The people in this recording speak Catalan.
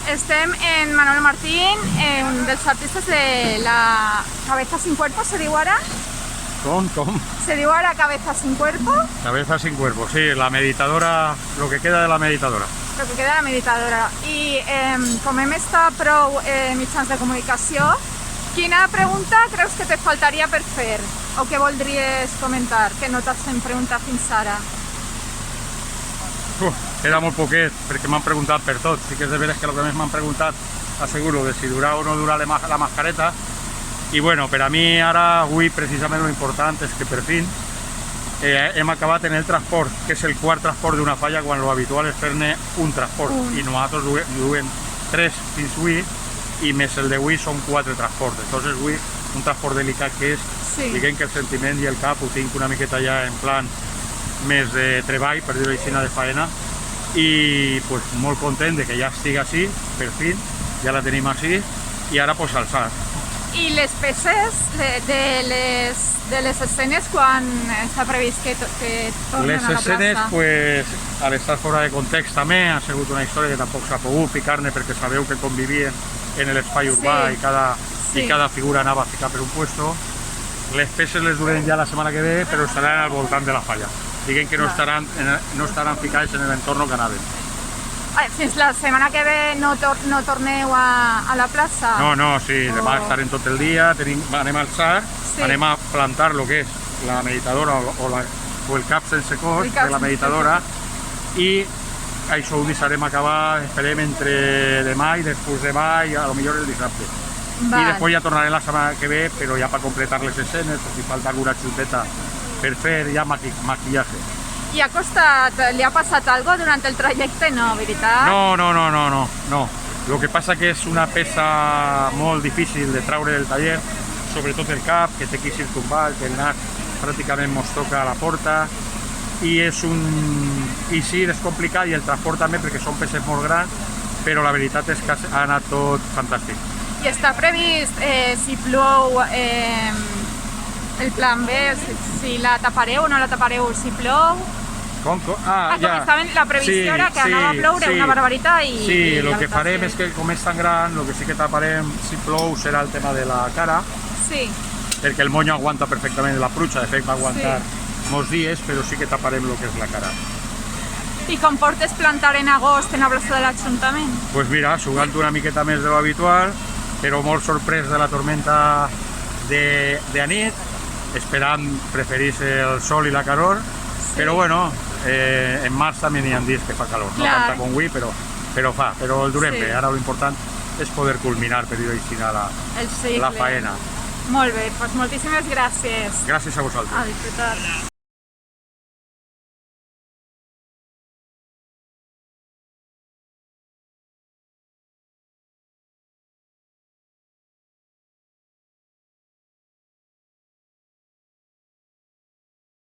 Estem en Manuel Martín, un dels artistes de la Cabeza sin Cuerpo, se diu ara? Com? Se diu ara Cabeza sin Cuerpo? Cabeza sin cuerpo, sí, la meditadora, lo que queda de la meditadora. Lo que queda de la meditadora. I com hem estat prou mitjans de comunicació, quina pregunta creus que te faltaria per fer? O que voldries comentar, que no t'has preguntat fins ara? Queda molt poquet, perquè m'han preguntat per tot. Sí que és de veres que el que més m'han preguntat asseguro de si dura o no dura la mascareta. I bueno, per a mi ara, avui, precisament lo important és que per fin hem acabat en el transport, que és el quart transport d'una falla, quan lo habitual és fer-ne un transport. I nosaltres duem 3 fins avui, i més el d'avui són 4 transports. Entonces avui un transport delicat que és, diguem que el sentiment i el cap ho tinc una miqueta ja en plan més de treball, per dir-ho així, de faena, i pues, molt content de que ja estigui així, per fi, ja la tenim així, i ara pues alçar. I les peces de les escenes, quan està previst que tornen les a la escenes, plaça? pues, al estar fora de context també, ha sigut una història que tampoc s'ha pogut ficar-ne, perquè sabeu que convivien en l'espai urbà i cada figura anava a ficar per un puesto. Les peces les durem ja la setmana que ve, però estaran al voltant de la falla. Diguem que no estaran ficades en l'entorn que anaven. Fins la setmana que ve no torneu a la plaça? No, sí, demà estarem tot el dia, anem a alçar, anem a plantar el que és la meditadora o el cap sense cos de la meditadora, i això ho deixarem acabar, esperem, entre demà i després demà, i a lo millor el dissabte. I després ja tornarem la setmana que ve, però ja per completar les escenes, o si falta alguna xuteta per fer ja maquillatge. I ha costat, li ha passat alguna cosa durant el trajecte? No, veritat? No. Lo que passa que és una peça molt difícil de traure del taller, sobretot el cap, que té aquí circunval, que el nas pràcticament mos toca a la porta, i sí, és complicat, i el transport també, perquè són peces molt grans, però la veritat és que ha anat tot fantàstic. I està previst, si plou, el plan B, si la tapareu o no la tapareu, si plou? Com? La previsió era que anava a ploure una barbaritat i... Sí, el que farem és que, com és tan gran, el que sí que taparem, si plou, serà el tema de la cara, perquè el monyo aguanta perfectament la pluja, de fet va aguantar molts dies, però sí que taparem el que és la cara. I com portes plantar en agost en la plaça de l'Ajuntament? Doncs mira, jugant una miqueta més de l'habitual, però molt sorprès de la tormenta de nit, esperant preferir-se el sol i la calor, però bueno, en març també n'hi ha dies que fa calor, no tanta com avui, però el durem bé. Ara l'important és poder culminar, per dir-ho així, la faena. Molt bé, doncs moltíssimes gràcies. Gràcies a vosaltres. A disfrutar.